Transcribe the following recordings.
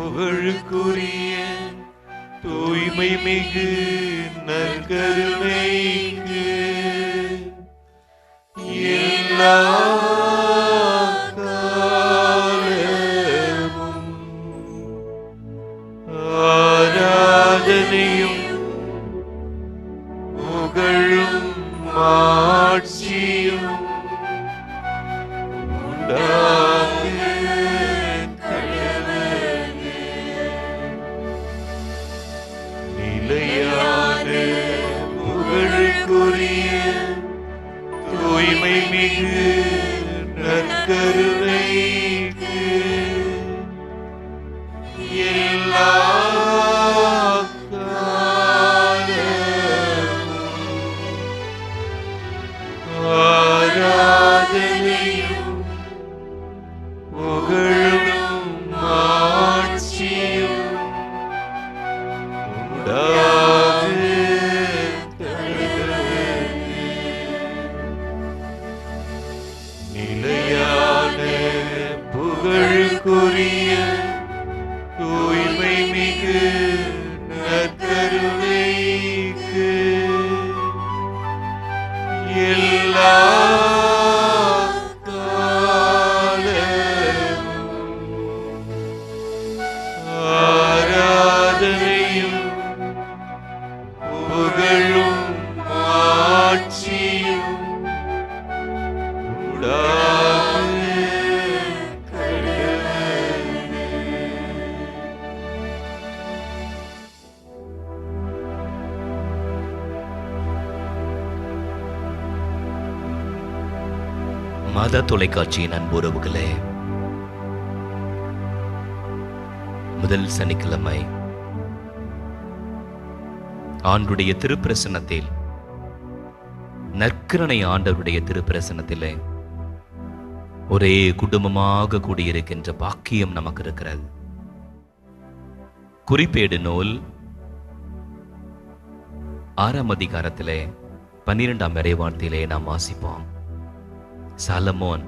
புகழுக்குரிய தூய்மை மிகு நற்கருணைக்கு எல்லா காலமும் ஆராதனையும் புகழும் மாட்சியும் நிலையான புகழுக்குரிய தூய்மை மிகு நற்கருணைக்கு எல்லா ஆராதனையும் புகழும் மாட்சியும் உண்டாக நிலையான புகழுக்குரிய தூய்மை மிகு நற்கருணைக்கு எல்லா ஆராதனையும் புகழும் மாட்சியும் உண்டாக மத தொலைக்காட்சியின் அன்புறவுகளே, முதல் சனிக்கிழமை ஆண்டுடைய திருப்பிரசன்னத்தில், நற்கருணை ஆண்டவருடைய திருப்பிரசன்னத்திலே ஒரே குடும்பமாக கூடியிருக்கின்ற பாக்கியம் நமக்கு இருக்கிறது. குறிப்பேடு நூல் 6ஆம் அதிகாரத்திலே 12ஆம் இறைவார்த்தையிலே நாம் வாசிப்போம். சாலமோன்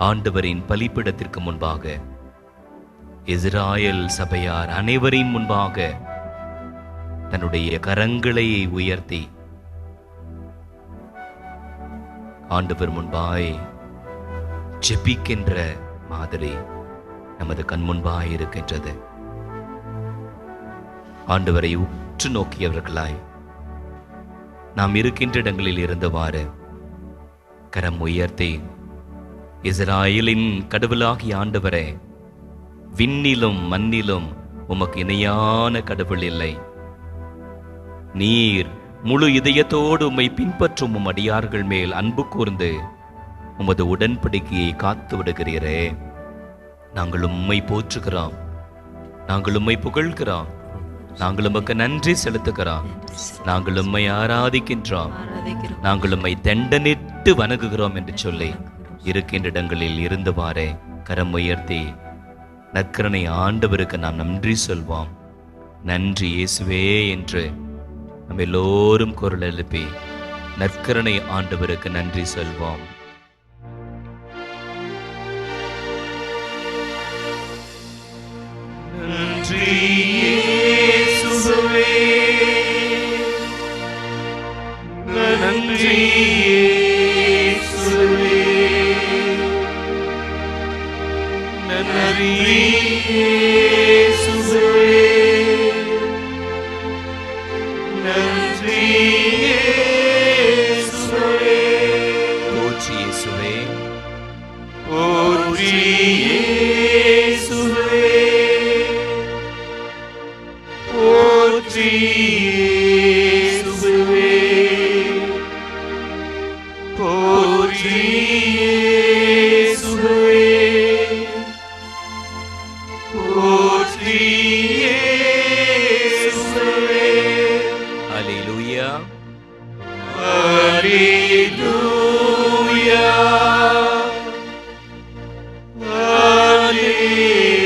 ஆண்டவரின் பலிபீடத்திற்கு முன்பாக, இஸ்ராயேல் சபையார் அனைவரின் முன்பாக தன்னுடைய கரங்களை உயர்த்தி ஆண்டவர் முன்பாய் ஜெபிக்கின்ற மாதிரி நமது கண் முன்பாய் இருக்கின்றது. ஆண்டவரை உற்று நோக்கியவர்களாய் நாம் இருக்கின்ற இடங்களில் இருந்தவாறு கரம் உயர்த்தி, இஸ்ராயேலின் கடவுளாகிய ஆண்டவரே, விண்ணிலும் மண்ணிலும் உமக்கு இணையான கடவுள் இல்லை. நீர் முழு இதயத்தோடு உம்மை பின்பற்றும் உம் அடியார்கள் மேல் அன்பு கூர்ந்து உமது உடன்படிக்கையை காத்து விடுகிறீரே. நாங்கள் உம்மை போற்றுகிறோம், நாங்கள் உம்மை புகழ்கிறோம், நாங்கள் உமக்கு நன்றி செலுத்துகிறோம், நாங்கள் உம்மை ஆராதிக்கின்றோம், நாங்கள் உம்மை தண்டனிட்டு வணங்குகிறோம் என்று சொல்லி இருக்கின்ற இடங்களில் இருந்தவாறே கரம் உயர்த்தி நற்கருணை ஆண்டவருக்கு நாம் நன்றி சொல்வோம். நன்றி இயேசுவே என்று நம்ம எல்லோரும் குரல் எழுப்பி நற்கருணை ஆண்டவருக்கு நன்றி சொல்வோம். நன்றி இயேசுவே, நன்றி இயேசுவே, நன்றி இயேசுவே, நன்றி இயேசுவே. போற்றி இயேசுவே, போற்றி இயேசுவே, போற்றி இயேசுவே, போற்றி இயேசுவே, போற்றி இயேசுவே. அல்லேலூயா, அல்லேலூயா,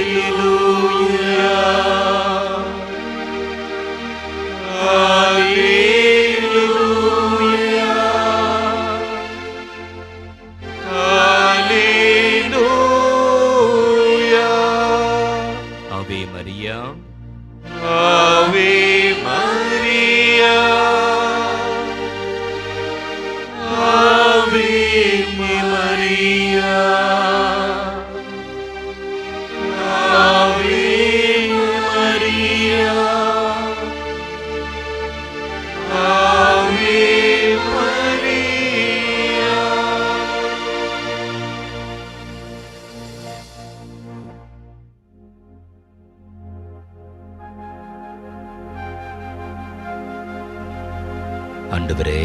அல்லேலூயா, அல்லேலூயா, அல்லேலூயா. ஆவே ஆண்டவரே,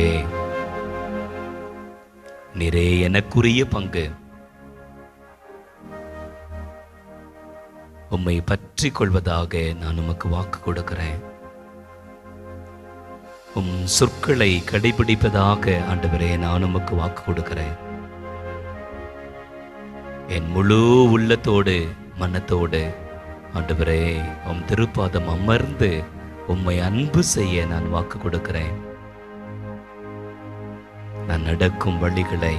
நீரே எனக்குரிய பங்கு. உம்மை பற்றி கொள்வதாக நான் உமக்கு வாக்கு கொடுக்கிறேன். உம் சொற்களை கடைபிடிப்பதாக ஆண்டவரே நான் உமக்கு வாக்கு கொடுக்கிறேன். என் முழு உள்ளத்தோடு மனத்தோடு ஆண்டவரே உம் திருப்பாதம் அமர்ந்து உம்மை அன்பு செய்ய நான் வாக்கு கொடுக்கிறேன். நான் நடக்கும் வழிகளை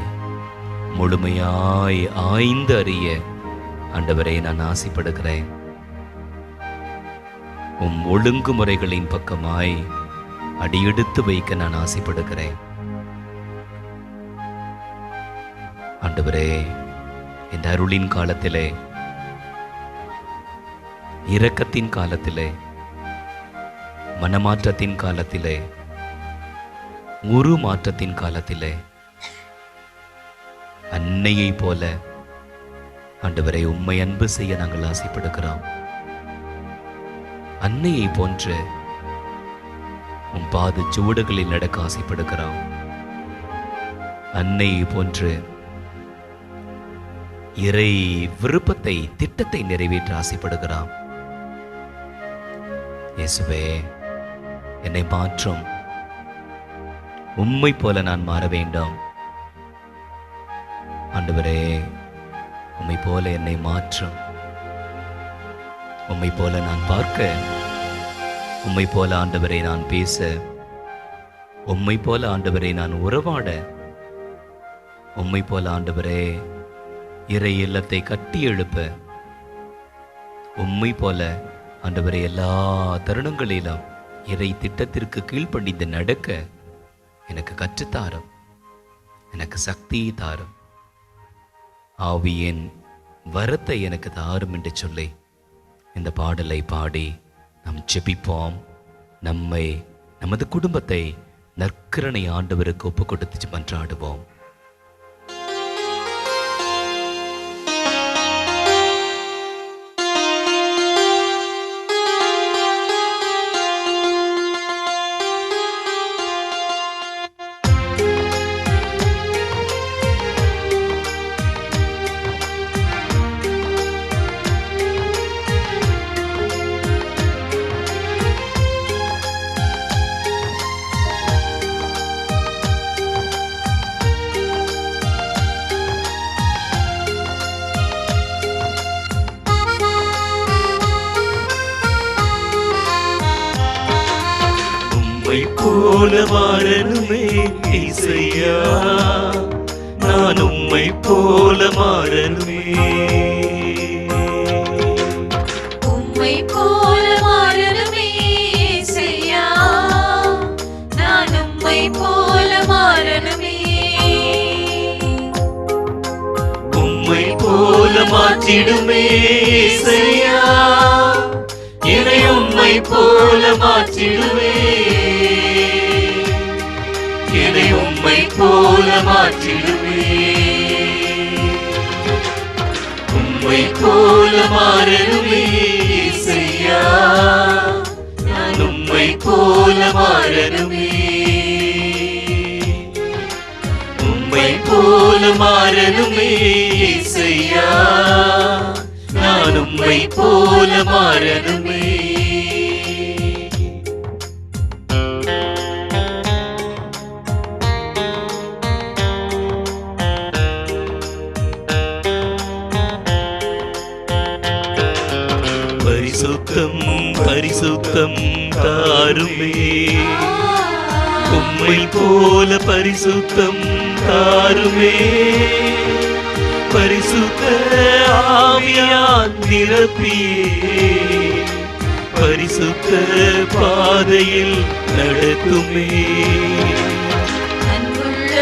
முழுமையாய் ஆய்ந்து அறிய ஆண்டவரே நான் ஆசைப்படுகிறேன். உம் ஒழுங்குமுறைகளின் பக்கமாய் அடியெடுத்து வைக்க நான் ஆசைப்படுகிறேன். ஆண்டவரே, இந்த அருளின் காலத்திலே, இரக்கத்தின் காலத்திலே, மனமாற்றத்தின் காலத்திலே, மாற்றத்தின் காலத்திலே அன்னையை போல ஆண்டவரை உம்மை அன்பு செய்ய நாங்கள் ஆசைப்படுகிறோம். அன்னையை போன்று உம் பாத சுவடுகளில் நடக்க ஆசைப்படுகிறோம். அன்னையை போன்று இறை விருப்பத்தை, திட்டத்தை நிறைவேற்ற ஆசைப்படுகிறோம். இயேசுவே, என்னை மாற்றும். உம்மை போல நான் மாற வேண்டும். ஆண்டவரே, உம்மை போல என்னை மாற்றும். உம்மை போல நான் பார்க்க, உம்மை போல ஆண்டவரை நான் பேச, உம்மை போல ஆண்டவரை நான் உறவாட, உம்மை போல ஆண்டவரே இறை இல்லத்தை கட்டி எழுப்ப, உம்மை போல ஆண்டவரை எல்லா தருணங்களிலும் இறை திட்டத்திற்கு கீழ்ப்படிந்து நடக்க எனக்கு கற்றுத்தாரும், எனக்கு சக்தியை தாரும், ஆவியின் வரத்தை எனக்கு தாரும் என்று சொல்லி இந்த பாடலை பாடி நாம் ஜெபிப்போம். நம்மை, நமது குடும்பத்தை நற்கரணை ஆண்டவருக்கு ஒப்பு கொடுத்து மன்றாடுவோம். போல மாறனுமே இசையா, நான் உம்மை போல மாறனுமே. உம்மை போல மாறனுமே இசையா, நான் உம்மை போல மாறனுமே. உம்மை போல மாற்றிடுமே இசையா, என்னை உம்மை போல மாற்றிடுமே. என்னை உம்மை போல மாற்றிடுமே. உம்மை போல மாறனுமே இசையா, நான் உம்மை போல மாறனுமே. உம்மை போல மாறனுமே இசையா, நான் உம்மை போல மாறனுமே. பரிசுத்தம் பரிசுத்தம் தாருமே, உம்மை போல பரிசுத்தம் தாருமே. பரிசுத்த ஆவியால் நிரப்பியே பரிசுத்த பாதையில் நடத்துமே. அன்புள்ள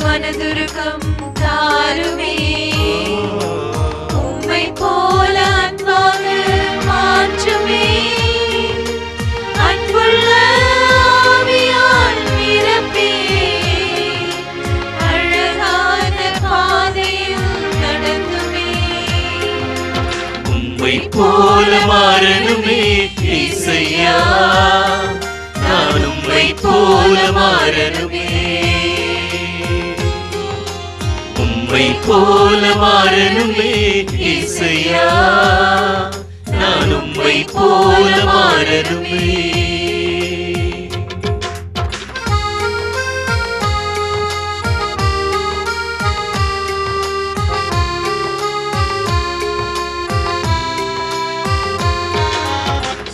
மனதுருக்கம் தாருமே, உம்மை போல அன்பாக மாற்றுமே. அன்புள்ள ஆவியால் நிரப்பியே அழகான பாதையில் நடத்துமே. உம்மை போல மாறனுமே இசையா, நான் உம்மை போல மாறணுமே, உம்மை போல மாறணுமே இசையா, நான் உம்மை போல மாறணுமே.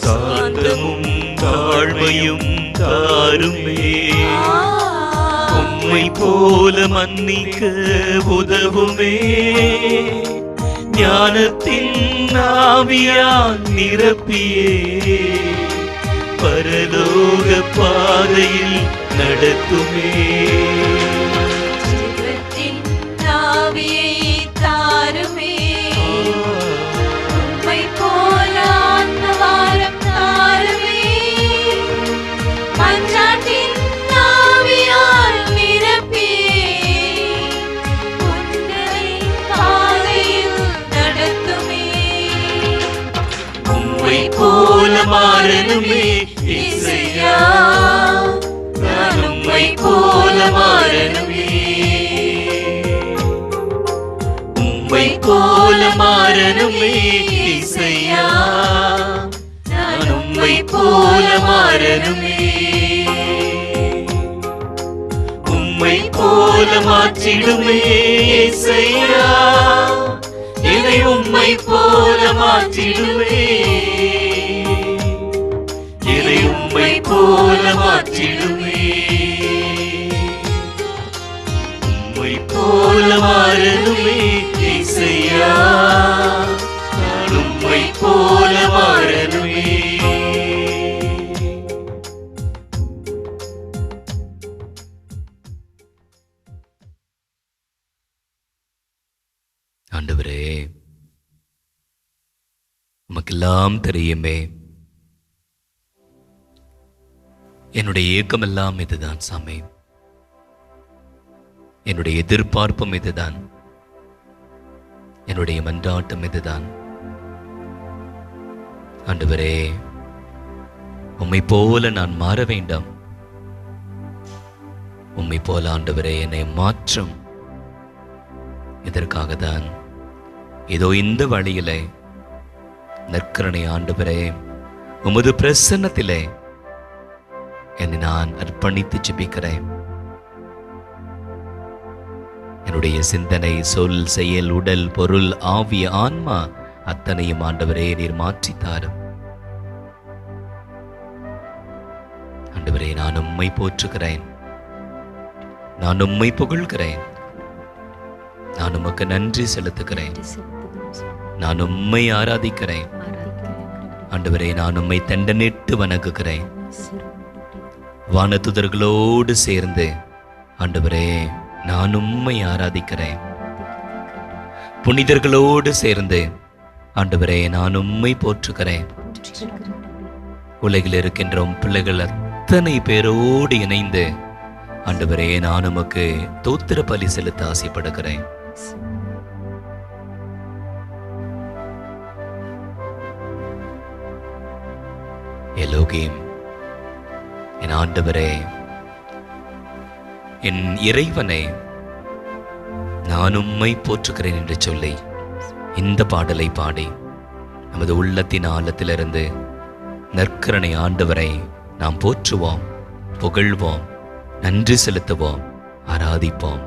சாந்தமும் தாழ்மையும் தாருமே, உம்மை போல மன்னிக்க உதவுமே, ஞானத்தின் ஆவியால் நிரப்பியே பரலோக பாதையில் நடத்துமே. ஜீவத்தின் ஆவியை தாருமே, உம்மை போல ஆத்மவாரம் தாருமே, மன்றாட்டின் ஆவியால் நிரப்பியே உன்னதரின் பாதையில் நடத்துமே. உம்மை போல மாறணுமே இசையா, நான் உம்மை போல மாறணுமே, உம்மை போல மாறணுமே இசையா, நான் உம்மை போல மாறணுமே. உம்மை போல மாற்றிடுமே இசையா, என்னை உம்மை போல மாற்றிடுமே, என்னை உம்மை போல மாற்றிடுமே. உம்மை போல மாறணுமே இசையா, நான் உம்மை போல மாறணுமே. ஆண்டவரே, உமக்கெல்லாம் தெரியுமே, என்னுடைய ஏக்கமெல்லாம் இதுதான் சாமி, என்னுடைய எதிர்பார்ப்பும் இதுதான், என்னுடைய மன்றாட்டம் இதுதான். ஆண்டவரே, உம்மை போல நான் மாற வேண்டாம், உம்மை போல ஆண்டவரே என்னை மாற்றும். இதற்காக தான் இதோ இந்த வழியிலே நற்கருணை ஆண்டவரே உமது பிரசன்னத்திலே என்னை நான் அர்ப்பணித்து ஜெபிக்கிறேன். என்னுடைய சிந்தனை, சொல், செயல், உடல், பொருள், ஆவி, ஆன்மா அத்தனையும் ஆண்டவரே நீர் மாற்றித்தாரும். ஆண்டவரே, நான் உம்மை போற்றுகிறேன், நான் உம்மை புகழ்கிறேன், நான் உமக்கு நன்றி செலுத்துகிறேன், நான் உம்மை ஆராதிக்கிறேன். ஆண்டவரே, நான் உம்மை தண்டனிட்டு வணங்குகிறேன். வானதுதர்களோடு சேர்ந்து ஆண்டவரே நான் உம்மை ஆராதிக்கிறேன். புனிதர்களோடு சேர்ந்து ஆண்டவரே நான் உம்மை போற்றுகிறேன். உலகில் இருக்கின்ற உம் பிள்ளைகள் அத்தனை பேரோடு இணைந்து ஆண்டவரே நான் உமக்கு தோத்திர பலி செலுத்த ஆசைப்படுகிறேன். எலோகிம், என் ஆண்டவரே, என் இறைவனே, நான் உம்மை போற்றுகிறேன் என்று சொல்லி இந்த பாடலை பாடி நமது உள்ளத்தின் ஆழத்திலிருந்து நற்கருணை ஆண்டவரை நாம் போற்றுவோம், புகழ்வோம், நன்றி செலுத்துவோம், ஆராதிப்போம்.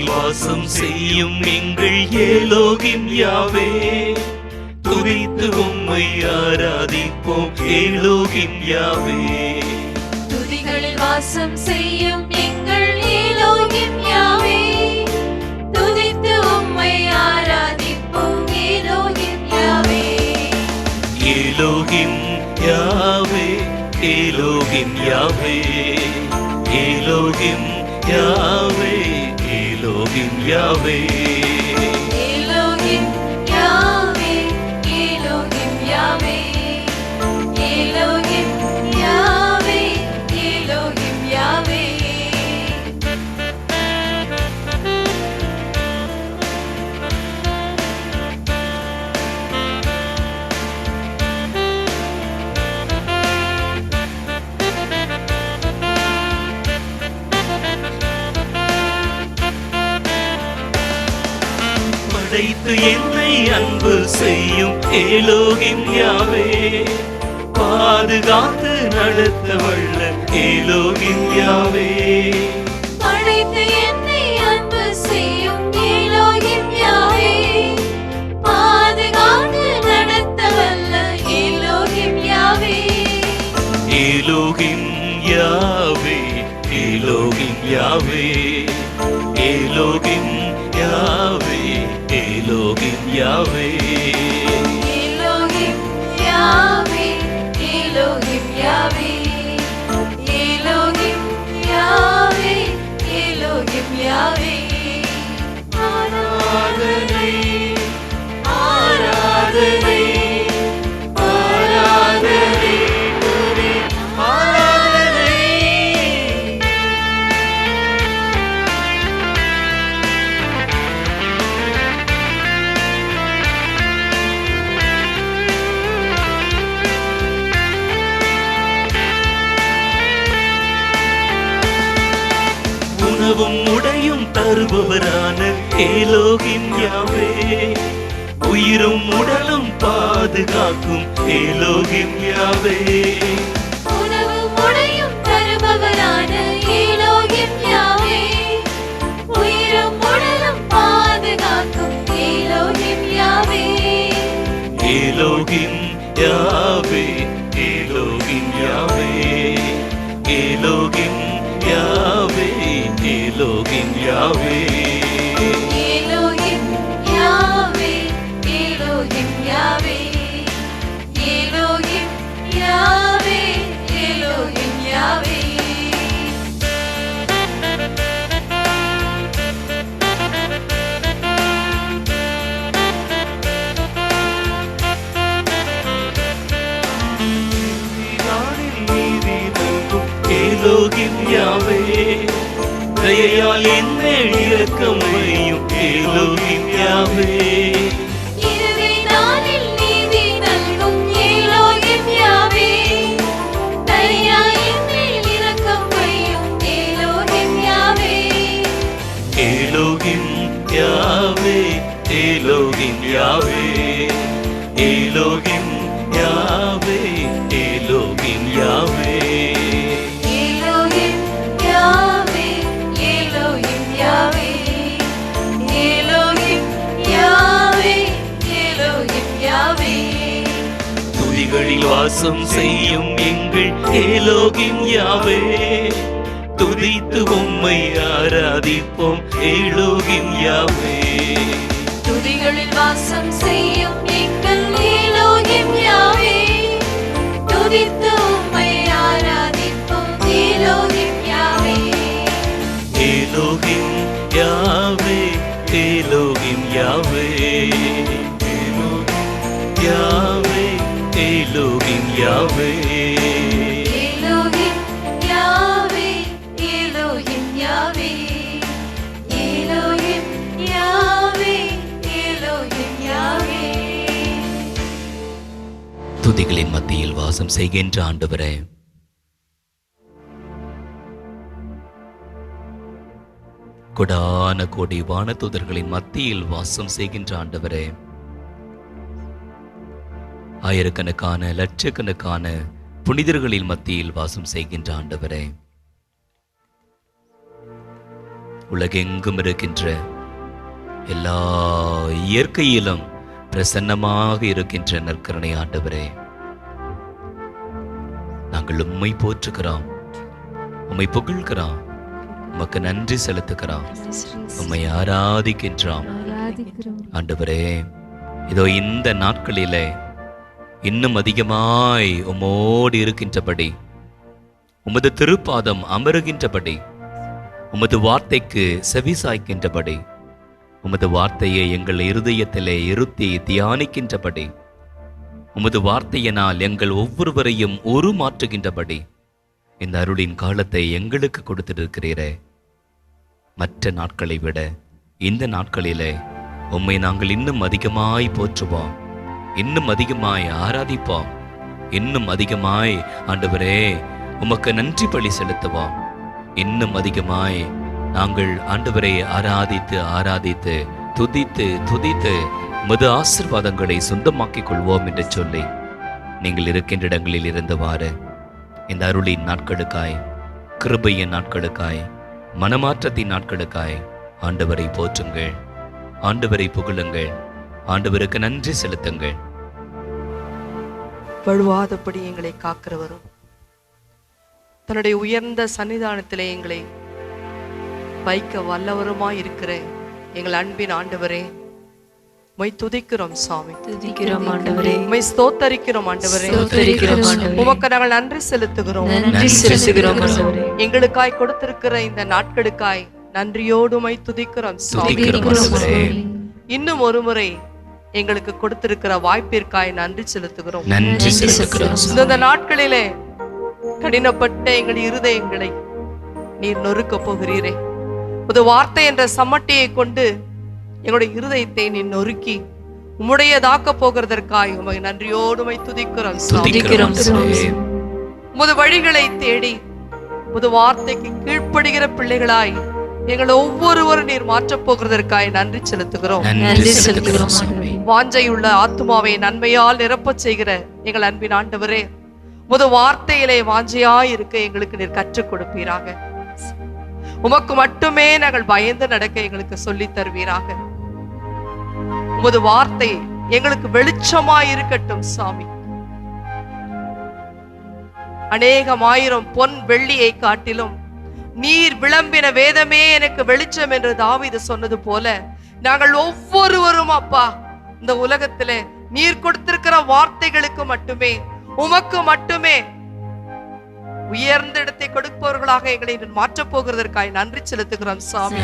வாசம் செய்யும் எங்கள் ஏலோகிம் யாவே, துதித்து உம்மை ஆராதிப்போம் ஏலோகிம் யாவே. துதிகளில் வாசம் செய்யும் எங்கள் ஏலோகிம் யாவே, துதித்து உம்மை ஆராதிப்போம் ஏலோகிம் யாவே. ஏலோகிம் யாவே, ஏலோகிம் யாவே, ஏலோகிம் யாவே, ஏலோகிம் யாவே. ஏலோகிம் யாவே, ஏலோகிம் யாவே, ஏலோகிம் செய்யும் ஏலோகிம் யாவே, பாதுகாத்து நடத்த வல்ல ஏலோகிம் யாவே, படைத்து என்னை அன்பு செய்யும் ஏலோகிம் யாவே, பாதுகாத்து நடத்த வல்ல ஏலோகிம் யாவே. ஏலோகிம் யாவே, ஏலோகிம் யாவே, ஏலோகிம் யாவே, ஏலோகிம் யாவே, ஏலோகிம் யாவே, ஏலோகிம் யாவே, ஏலோகிம் யாவே, ஏலோகிம் யாவே. ஆராதனை, ஆராதனை, ஆராதனை, துதி, ஆராதனை. உணவும் உடையும் தருபவரான ஏலோகிம் யாவே, உயிரும் உடலும் பாதுகாக்கும் ஏலோகிம் யாவே, உணவும் உடையும் தருபவரான ஏலோகிம் யாவே, உயிரும் உடலும் பாதுகாக்கும் ஏலோகிம் யாவே. ஏலோகிம் யாவே, ஏலோகிம் யாவே, ஏலோகிம் யாவே, ஏலோகிம் யாவே, ஏலோகிம் யாவே, ஏலோகிம் யாவே, ஏலோகிம் யாவே, ஏலோகிம் யாவே. நீதி நல்கும் ஏலோகிம் யாவே, தயையால் என்மேல் இரக்கம் வையும் ஏலோகிம் யாவே, இறுதி நாளில் நீதி நல்கும் ஏலோகிம் யாவே, தயாயின் மேல் இரக்கம் வையும் ஏலோகிம் யாவே. ஏலோகிம் யாவே, ஏலோகிம் யாவே, ஏலோகிம் யாவே, ஏலோகிம் யாவே, ஏலோகிம் யாவே, ஏலோகிம் யாவே, ஏலோகிம் யாவே, ஏலோகிம் யாவே. துதிகளில் வாசம் செய்யும் எங்கள் ஏலோகிம் யாவே, துதித்து உம்மை ஆராதிப்போம் ஏலோகிம் யாவே, துதிகளில் வாசம் செய்யும் எங்கள் ஏலோகிம் யாவே, துதித்து உம்மை ஆராதிப்போம் ஏலோகிம் யாவே. ஏலோகிம் யாவே, ஏலோகிம் யாவே, ஏலோகிம் யாவே, ஏலோகிம் யாவே, ஏலோகிம் யாவே, ஏலோகிம் யாவே, ஏலோகிம் யாவே, ஏலோகிம் யாவே. துதிகளின் மத்தியில் வாசம் செய்கின்ற ஆண்டவரே, கொடான கோடி வானதூதர்களின் மத்தியில் வாசம் செய்கின்ற ஆண்டவரே, ஆயிரக்கணக்கான லட்சக்கணக்கான புனிதர்களின் மத்தியில் வாசம் செய்கின்ற ஆண்டவரே, உலகெங்கும் இருக்கின்ற எல்லா இயற்கையிலும் பிரசன்னமாக இருக்கின்ற நற்கருணை ஆண்டவரே, நாங்கள் உம்மை போற்றுகிறோம், உம்மை புகழ்கிறோம், உமக்கு நன்றி செலுத்துகிறோம், உம்மை ஆராதிக்கின்றோம். ஆண்டவரே, இதோ இந்த நாட்களிலே இன்னும் அதிகமாய் உம்மோடு இருக்கின்றபடி, உமது திருப்பாதம் அமருகின்றபடி, உமது வார்த்தைக்கு செவி சாய்க்கின்றபடி, உமது வார்த்தையை எங்கள் இருதயத்திலே இருத்தி தியானிக்கின்றபடி, உமது வார்த்தையினால் எங்கள் ஒவ்வொருவரையும் உருமாற்றுகின்றபடி இந்த அருளின் காலத்தை எங்களுக்கு கொடுத்திருக்கிறீரே. மற்ற நாட்களை விட இந்த நாட்களிலே உம்மை நாங்கள் இன்னும் அதிகமாய் போற்றுவோம், இன்னும் அதிகமாய் ஆராதிப்போம், இன்னும் அதிகமாய் ஆண்டவரே உமக்கு நன்றி பலி செலுத்துவோம். இன்னும் அதிகமாய் நாங்கள் ஆண்டவரை ஆராதித்து ஆராதித்து துதித்து துதித்து உமது ஆசீர்வாதங்களை சொந்தமாக்கிக் கொள்வோம் என்று சொல்லி நீங்கள் இருக்கின்ற இடங்களில் இருந்தவாறு இந்த அருளின் நாட்களுக்காய், கிருபையின் நாட்களுக்காய், மனமாற்றத்தின் நாட்களுக்காய் ஆண்டவரை போற்றுங்கள், ஆண்டவரை புகழுங்கள், ஆண்டவருக்கு நன்றி செலுத்துங்கள். வழுவாதபடி எங்களை காக்கிறவரும் தன்னுடைய உயர்ந்த சன்னிதானத்திலே எங்களை வைக்க வல்லவருமாய் இருக்கிற எங்கள் அன்பின் ஆண்டவரே, உம்மை துதிக்கிறோம் சாமி, துதிக்கிறோம் ஆண்டவரே, உம்மை ஸ்தோத்தரிக்கிறோம் ஆண்டவரே, ஸ்தோத்தரிக்கிறோம் ஆண்டவரே, உமக்கு நாங்கள் நன்றி செலுத்துகிறோம். நன்றி செலுத்துகிறோம் ஆண்டவரே, எங்களுக்காய் கொடுத்திருக்கிற இந்த நாட்களுக்காய் நன்றியோடு உம்மை துதிக்கிறோம் சாமி. துதிக்கிறோம் ஆண்டவரே. இன்னும் ஒரு முறை எங்களுக்கு கொடுத்திருக்கிற வாய்ப்பிற்காய் நன்றி செலுத்துகிறோம். நன்றி செலுத்துகிறோம். இந்த நாட்களிலே கடினப்பட்ட எங்கள் இருதயங்களை நீர் நொறுக்க போகிறீரே. ஒரு வார்த்தை என்ற சம்மட்டியை கொண்டு எங்களுடைய இருதயத்தை நீ நொறுக்கி உம்முடையதாக்க போகிறதற்காய் உமை நன்றியோடு உம்மை துதிக்கிறோம். துதிக்கிறோம் ஆண்டவரே. உமது வழிகளை தேடி உமது வார்த்தைக்கு கீழ்ப்படுகிற பிள்ளைகளாய் எங்கள் ஒவ்வொருவரும் நீர் மாற்றப் போகிறதற்காய் நன்றி செலுத்துகிறோம். நன்றி செலுத்துகிறோம் சாமி. வாஞ்சையுள்ள ஆத்துமாவை நன்மையால் நிரப்பச் செய்கிற எங்கள் அன்பின் ஆண்டவரே, உமது வார்த்தையிலே வாஞ்சையாய் இருக்க எங்களுக்கு நீர் கற்றுக் கொடுப்பீராக. உமக்கு மட்டுமே நாங்கள் பயந்து நடக்க எங்களுக்கு சொல்லித் தருவீராக. உமது வார்த்தை எங்களுக்கு வெளிச்சமாய் இருக்கட்டும் சாமி. அநேகமாயிரம் பொன் வெள்ளியை காட்டிலும் நீர் விளம்பின வேதமே எனக்கு வெளிச்சம் என்று தாவீது சொன்னது போல நாங்கள் ஒவ்வொருவரும் அப்பா இந்த உலகத்திலே நீர் கொடுத்திருக்கிற வார்த்தைகளுக்கு மட்டுமே, உமக்கு மட்டுமே உயர்ந்த இடத்தை கொடுப்பவர்களாக எங்களை மாற்றப் போகிறதற்காய் நன்றி செலுத்துகிறோம் சாமி.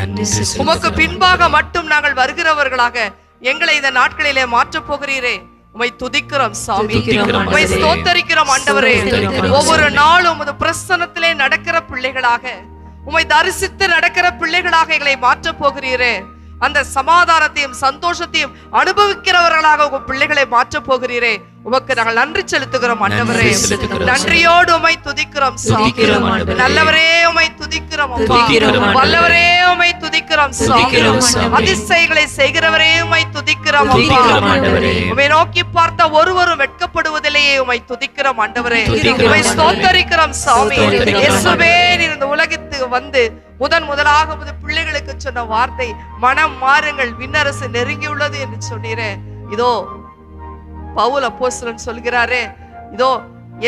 உமக்கு பின்பாக மட்டும் நாங்கள் வருகிறவர்களாக எங்களை இந்த நாட்களிலே மாற்றப் போகிறீரே, உம்மை துதிக்கிறோம் சாமி, உம்மை ஸ்தோத்தரிக்கிறோம் ஆண்டவரே. ஒவ்வொரு நாளும் உமது பிரசன்னத்திலே நடக்கிற பிள்ளைகளாக, உம்மை தரிசித்து நடக்கிற பிள்ளைகளாக எங்களை மாற்றப் போகிறீரே. அந்த சமாதானத்தையும் சந்தோஷத்தையும் அனுபவிக்கிறவர்களாக உங்க பிள்ளைகளை மாற்றப் போகிறீரே. உமக்கு நாங்கள் நன்றி செலுத்துகிறோம் ஆண்டவரே. நன்றியோடு உம்மை துதிக்கிறோம் சாமி. நல்லவரே உம்மை துதிக்கிறோம் அப்பா. வல்லவரே உம்மை துதிக்கிறோம் சாமி. அதிசயங்களை செய்கிறவரே உம்மை துதிக்கிறோம் அப்பா. உம்மை நோக்கி பார்த்த ஒருவரும் வெட்கப்படுவதிலேயே உம்மை துதிக்கிறோம் ஆண்டவரே. உம்மை ஸ்தோத்தரிக்கிறோம் சாமி. இயேசுவே, நீர் இந்த உலகத்துக்கு வந்து முதலாக உமது பிள்ளைகளுக்கு சொன்ன வார்த்தை, மனம் மாறுங்கள், விண்ணரசு நெருங்கியுள்ளது என்று சொன்னீரே. இதோ பவுல் அப்போஸ்தலன் சொல்கிறாரே, இதோ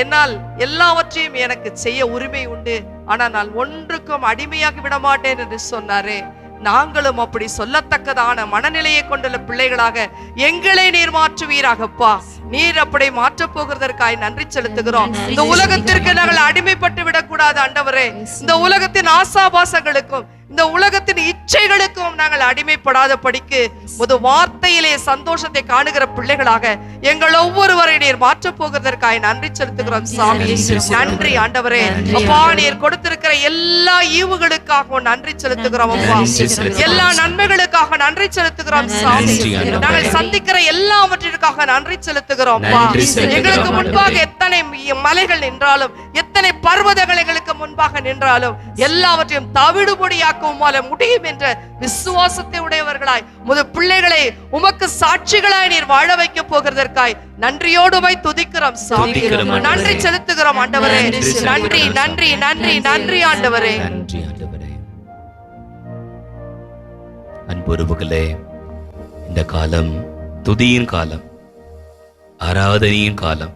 என்னால் எல்லாவற்றையும் எனக்கு செய்ய உரிமை உண்டு, ஆனால் நான் ஒன்றுக்கும் அடிமையாகி விட மாட்டேன் என்று சொன்னாரே. நாங்களும் அப்படி சொல்லத்தக்கதான மனநிலையை கொண்டுள்ள பிள்ளைகளாக எங்களை நீர் மாற்றுவீராகப்பா. நீர் அப்படி மாற்றப் போகிறதற்காய் நன்றி செலுத்துகிறோம். இந்த உலகத்திற்கு நாங்கள் அடிமைப்பட்டு விடக்கூடாது ஆண்டவரே. இந்த உலகத்தின் ஆசாபாசங்களுக்கும் இந்த உலகத்தின் இச்சைகளுக்கும் நாங்கள் அடிமைப்படாத படிக்கு ஒரு வார்த்தையிலே சந்தோஷத்தை காணுகிற பிள்ளைகளாக எங்கள் ஒவ்வொருவரை நீர் மாற்றப் போகிறதற்காய் நன்றி செலுத்துகிறோம் சாமி. நன்றி ஆண்டவரே. அப்பா, நீர் கொடுத்திருக்கிற எல்லா ஈவுகளுக்காக நன்றி செலுத்துகிறோம் அப்பா. எல்லா நன்மைகளுக்காக நன்றி செலுத்துகிறோம் சாமி. நாங்கள் சந்திக்கிற எல்லாவற்றிற்காக நன்றி செலுத்துகிறோம் அப்பா. எங்களுக்கு முன்பாக எத்தனை மலைகள் நின்றாலும், எத்தனை பர்வதங்கள் எங்களுக்கு முன்பாக நின்றாலும், எல்லாவற்றையும் தவிடுபடியாக உம்மால முடியும் என்ற விசுவாசத்தை உடையவர்களாய் உமது பிள்ளைகளை உமக்கு சாட்சிகளாய் நீர் வாழ வைக்க போகிறதற்காய் நன்றியோடு உம்மை துதிக்கிறோம் சாமி. நன்றி செலுத்துகிறோம் ஆண்டவரே. நன்றி நன்றி நன்றி நன்றி ஆண்டவரே. நன்றி ஆண்டவரே. அன்புறவுகளே, இந்த காலம் துதியின் காலம், ஆராதனையின் காலம்.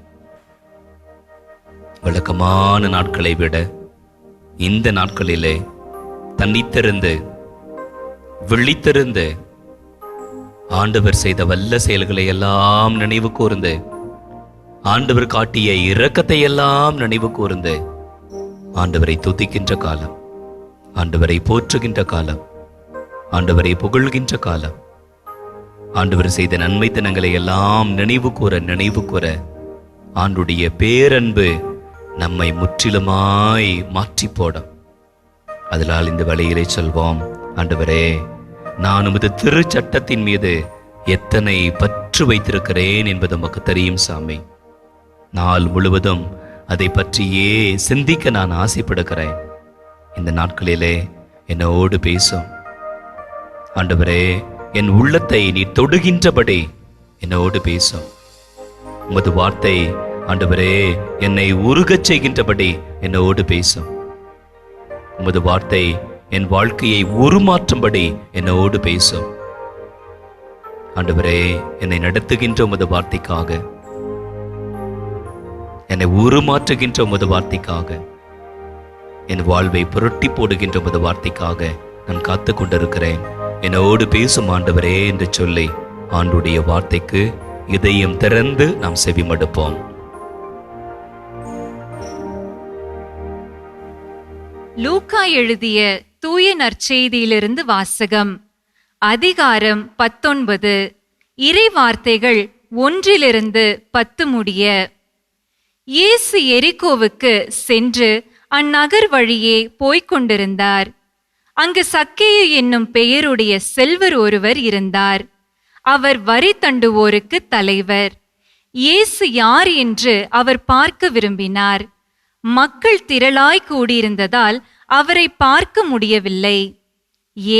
வழக்கமான நாட்களை விட இந்த நாட்களிலே தன்னித்திருந்து விழித்திருந்து ஆண்டவர் செய்த வல்ல செயல்களை எல்லாம் நினைவு கூர்ந்து, ஆண்டவர் காட்டிய இரக்கத்தை எல்லாம் நினைவு கூர்ந்து ஆண்டவரை துதிக்கின்ற காலம், ஆண்டவரை போற்றுகின்ற காலம், ஆண்டவரை புகழ்கின்ற காலம், ஆண்டவர் செய்த நன்மைத்தனங்களை எல்லாம் நினைவு கூற ஆண்டுடைய பேரன்பு நம்மை முற்றிலுமாய் மாற்றி போடும். அதனால் இந்த வழியிலே சொல்வோம், ஆண்டவரே, நான் உமது திருச்சட்டத்தின் மீது எத்தனை பற்று வைத்திருக்கிறேன் என்பது நமக்கு தெரியும் சாமி. நாள் முழுவதும் அதை பற்றியே சிந்திக்க நான் ஆசைப்படுகிறேன். இந்த நாட்களிலே என்னோடு பேசும் ஆண்டவரே. என் உள்ளத்தை நீ தொடுகின்றபடி என்னோடு பேசும். உமது வார்த்தை ஆண்டவரே என்னை உருகச் செய்கின்றபடி என்னோடு பேசும். உமது வார்த்தை என் வாழ்க்கையை உருமாற்றும்படி என்னோடு பேசும். ஆண்டவரே என்னை நடத்துகின்ற உமது வார்த்தைக்காக, என்னை உருமாற்றுகின்ற உமது வார்த்தைக்காக, என் வாழ்வை புரட்டி போடுகின்ற உமது வார்த்தைக்காக நான் காத்து கொண்டிருக்கிறேன். என்னோடு பேசும் ஆண்டவரே என்று சொல்லி ஆண்டுடைய வார்த்தைக்கு இதயம் திறந்து நாம் செவிமடுப்போம். லூக்கா எழுதிய தூய நற்செய்தியிலிருந்து வாசகம். அதிகாரம் 19. இறை வார்த்தைகள் 1-10 முடிய. இயேசு எரிகோவுக்கு சென்று அந்நகர் வழியே போய்க் கொண்டிருந்தார். அங்கு சக்கேயு என்னும் பெயருடைய செல்வர் ஒருவர் இருந்தார். அவர் வரி தண்டுவோருக்கு தலைவர். இயேசு யார் என்று அவர் பார்க்க விரும்பினார். மக்கள் திரளாய் கூடியிருந்ததால் அவரை பார்க்க முடியவில்லை.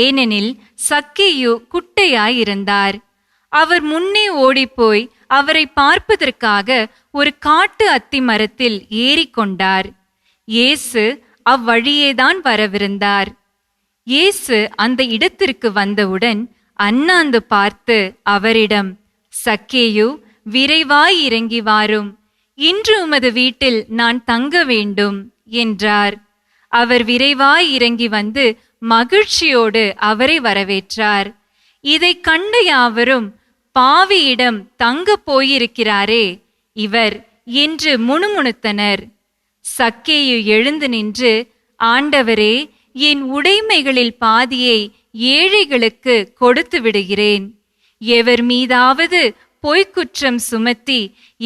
ஏனெனில் சக்கேயு குட்டையாயிருந்தார். அவர் முன்னே ஓடிப்போய் அவரை பார்ப்பதற்காக ஒரு காட்டு அத்தி மரத்தில் ஏறிக்கொண்டார். இயேசு அவ்வழியேதான் வரவிருந்தார். இயேசு அந்த இடத்திற்கு வந்தவுடன் அண்ணாந்து பார்த்து அவரிடம், சக்கேயு, விரைவாய் இறங்கி வாரும், இன்று உமது வீட்டில் நான் தங்க வேண்டும் என்றார். அவர் விரைவாய் இறங்கி வந்து மகிழ்ச்சியோடு அவரை வரவேற்றார். இதை கண்ட யாவரும், பாவியிடம் தங்க போயிருக்கிறாரே இவர் என்று முணுமுணுத்தனர். சக்கேயு எழுந்து நின்று, ஆண்டவரே, என் உடைமைகளில் பாதியை ஏழைகளுக்கு கொடுத்து விடுகிறேன். எவர் மீதாவது பொய்க்குற்றம் சுமத்தி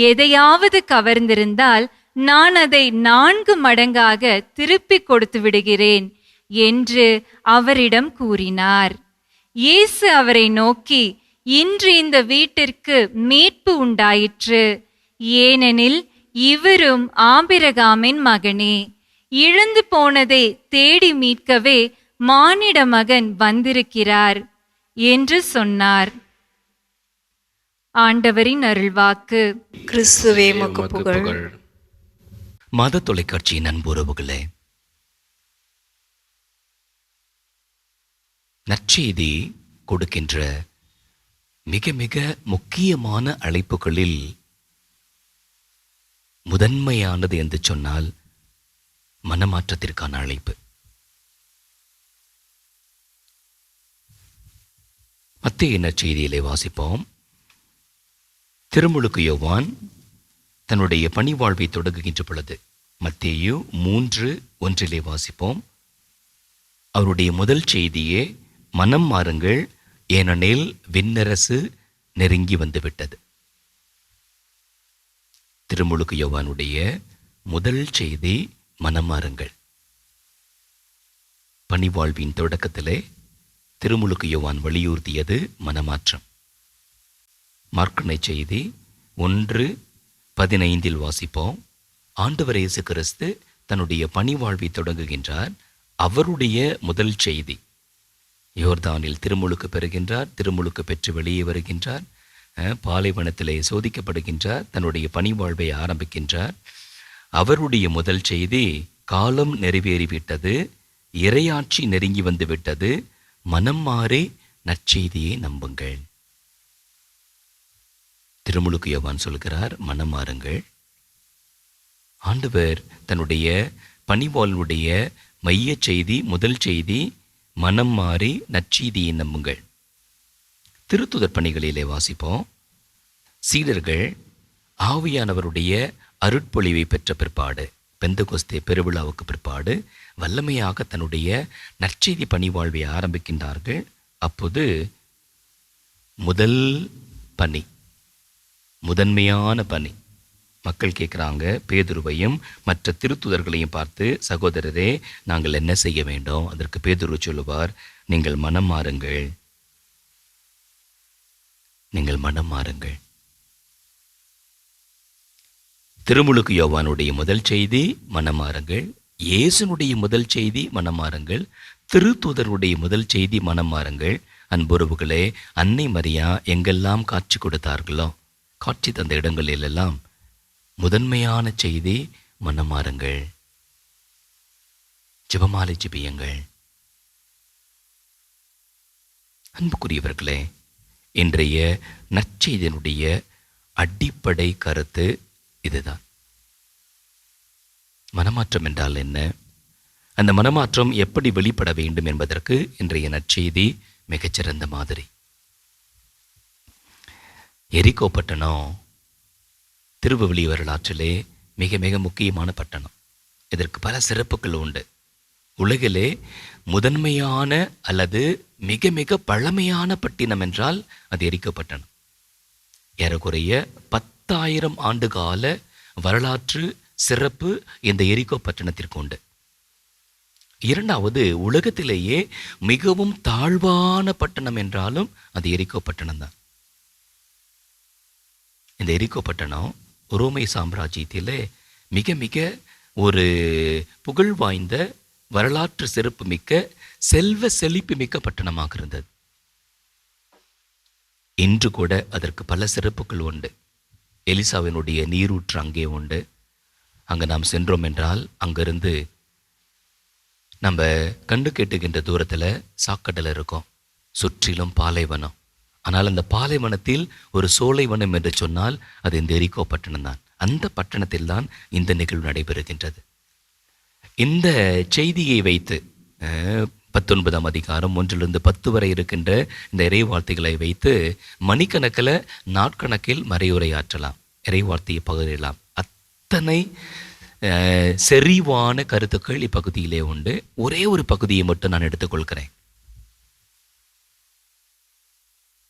எதையாவது கவர்ந்திருந்தால் நான் அதை 4 மடங்காக திருப்பிக் கொடுத்து விடுகிறேன் என்று அவரிடம் கூறினார். இயேசு அவரை நோக்கி, இன்று இந்த வீட்டிற்கு மீட்பு உண்டாயிற்று. ஏனெனில் இவரும் ஆபிரகாமின் மகனே. இழந்து போனதை தேடி மீட்கவே மானிட மகன் வந்திருக்கிறார் என்று சொன்னார். ஆண்டவரின் அருள்வாக்கு. கிறிஸ்துவே உமக்கு புகழ். மாத தொலைக்காட்சியின் அன்புறவுகளே, நற்செய்தி கொடுக்கின்ற மிக மிக முக்கியமான அழைப்புகளில் முதன்மையானது என்று சொன்னால் மனமாற்றத்திற்கான அழைப்பு. மத்தேயு நற்செய்தியிலே வாசிப்போம். திருமுழுக்கு யோவான் தன்னுடைய பணிவாழ்வை தொடங்குகின்ற பொழுது மத்தேயு 3:1 வாசிப்போம். அவருடைய முதல் செய்தியே மனம் மாறுங்கள், ஏனெனில் விண்ணரசு நெருங்கி வந்துவிட்டது. திருமுழுக்கு யோவானுடைய முதல் செய்தி மனம் மாறுங்கள். பணிவாழ்வின் தொடக்கத்திலே திருமுழுக்கு யோவான் வலியுறுத்தியது மனமாற்றம். மார்க்கு செய்தி 1:15 வாசிப்போம். ஆண்டவர் இயேசு கிறிஸ்து தன்னுடைய பணிவாழ்வை தொடங்குகின்றார். அவருடைய முதல் செய்தி, யோர்தானில் திருமுழுக்கு பெறுகின்றார், திருமுழுக்கு பெற்று வெளியே வருகின்றார், பாலைவனத்திலே சோதிக்கப்படுகின்றார், தன்னுடைய பணிவாழ்வை ஆரம்பிக்கின்றார். அவருடைய முதல் செய்தி, காலம் நிறைவேறிவிட்டது, இறையாட்சி நெருங்கி வந்து விட்டது, மனம் மாறி நற்செய்தியை நம்புங்கள். திருமுழுக்கு யோவான் சொல்கிறார், மனம் மாறுங்கள். ஆண்டவர் தன்னுடைய பணிவாழ்வுடைய மைய செய்தி, முதல் செய்தி, மனம் மாறி நற்செய்தியை நம்புங்கள். திருத்துதர் பணிகளிலே வாசிப்போம். சீடர்கள் ஆவியானவருடைய அருட்பொழிவை பெற்ற பிற்பாடு, பெந்தகோஸ்தே பெருவிழாவுக்கு பிற்பாடு வல்லமையாக தன்னுடைய நற்செய்தி பணிவாழ்வை ஆரம்பிக்கின்றார்கள். அப்போது முதல் பணி, முதன்மையான பணி, மக்கள் கேட்குறாங்க. பேதுருவையும் மற்ற திருத்துதர்களையும் பார்த்து, சகோதரரே, நாங்கள் என்ன செய்ய வேண்டும்? அதற்கு பேதுரு சொல்லுவார், நீங்கள் மனம் மாறுங்கள், நீங்கள் மனம் மாறுங்கள். திருமுழுக்கு யோவானுடைய முதல் செய்தி மனம் மாறுங்கள், இயேசுனுடைய முதல் செய்தி மனம் மாறுங்கள், திருத்துதருடைய முதல் செய்தி மனம் மாறுங்கள். அன்புறவுகளே, அன்னை மரியா எங்கெல்லாம் காட்சி கொடுத்தார்களோ, காட்சி தந்த இடங்களிலெல்லாம் முதன்மையான செய்தி மனமாறுங்கள், ஜெபமாலை ஜெபியுங்கள். அன்புக்குரியவர்களே, இன்றைய நற்செய்தியினுடைய அடிப்படை கருத்து இதுதான். மனமாற்றம் என்றால் என்ன? அந்த மனமாற்றம் எப்படி வெளிப்பட வேண்டும் என்பதற்கு இன்றைய நற்செய்தி மிகச்சிறந்த மாதிரி. எரிகோ பட்டணம் திருவெளி வரலாற்றிலே மிக மிக முக்கியமான பட்டணம். இதற்கு பல சிறப்புகள் உண்டு. உலகிலே முதன்மையான அல்லது மிக மிக பழமையான பட்டினம் என்றால் அது எரிகோ பட்டணம். ஏறக்குறைய 10,000 ஆண்டு கால வரலாற்று சிறப்பு இந்த எரிகோ பட்டணத்திற்கு உண்டு. இரண்டாவது, உலகத்திலேயே மிகவும் தாழ்வான பட்டணம் என்றாலும் அது எரிகோ பட்டணம் தான். இந்த எரிகோ பட்டணம் ரோமை சாம்ராஜ்யத்திலே மிக மிக ஒரு புகழ் வாய்ந்த வரலாற்று சிறப்பு மிக்க செல்வ செழிப்பு மிக்க பட்டணமாக இருந்தது. இன்று கூட அதற்கு பல சிறப்புகள் உண்டு. எலிசாவினுடைய நீரூற்று அங்கே உண்டு. அங்கே நாம் சென்றோம் என்றால் அங்கிருந்து நம்ம கண்டு கேட்டுகின்ற தூரத்தில் சாக்கடல் இருக்கும், சுற்றிலும் பாலைவனம். ஆனால் அந்த பாலைவனத்தில் ஒரு சோலைவனம் என்று சொன்னால் அது இந்த எரிகோ பட்டணம் தான். அந்த பட்டணத்தில் தான் இந்த நிகழ்வு நடைபெறுகின்றது. இந்த செய்தியை வைத்து 19ஆம் அதிகாரம் 1-10 வரை இருக்கின்ற இந்த இறைவார்த்தைகளை வைத்து மணிக்கணக்கில் நாட்கணக்கில் மறையுரையாற்றலாம், இறைவார்த்தையை பகிரலாம். அத்தனை செறிவான கருத்துக்கள் இப்பகுதியிலே உண்டு. ஒரே ஒரு பகுதியை மட்டும் நான் எடுத்துக்கொள்கிறேன்.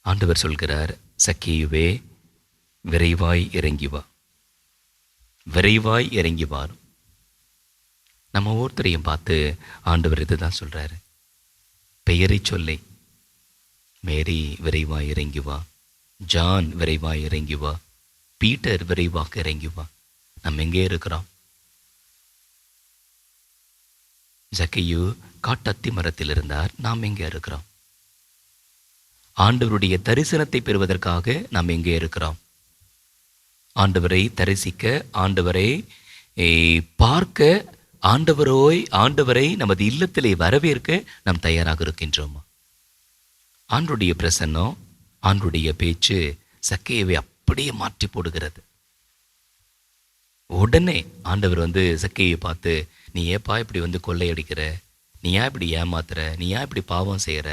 ஆண்டவர் சொல்கிறார், சக்கேயுவே விரைவாய் இறங்கி வா, விரைவாய் இறங்கி வாரும். நம்ம ஒவ்வொருத்தரையும் பார்த்து ஆண்டவர் இதுதான் சொல்றாரு. பெயரை சொல்லி, மேரி விரைவாய் இறங்கி வா, ஜான் விரைவாய் இறங்கி வா, பீட்டர் விரைவாக இறங்கி வா. நம்ம எங்கே இருக்கிறோம்? சக்கேயு காட்டத்தி மரத்தில் இருந்தார். நாம் எங்கே இருக்கிறோம்? ஆண்டவருடைய தரிசனத்தை பெறுவதற்காக நாம் எங்கே இருக்கிறோம்? ஆண்டவரை தரிசிக்க, ஆண்டவரை பார்க்க, ஆண்டவரை நமது இல்லத்திலே வரவேற்க நாம் தயாராக இருக்கின்றோமா? ஆண்டுடைய பிரசன்னம், ஆண்டுடைய பேச்சு சக்கேயுவை அப்படியே மாற்றி போடுகிறது. உடனே ஆண்டவர் சக்கேயை பார்த்து, நீ ஏப்பா இப்படி கொள்ளையடிக்கிற, நீ ஏன் இப்படி ஏமாத்துற, நீ ஏன் இப்படி பாவம் செய்கிற,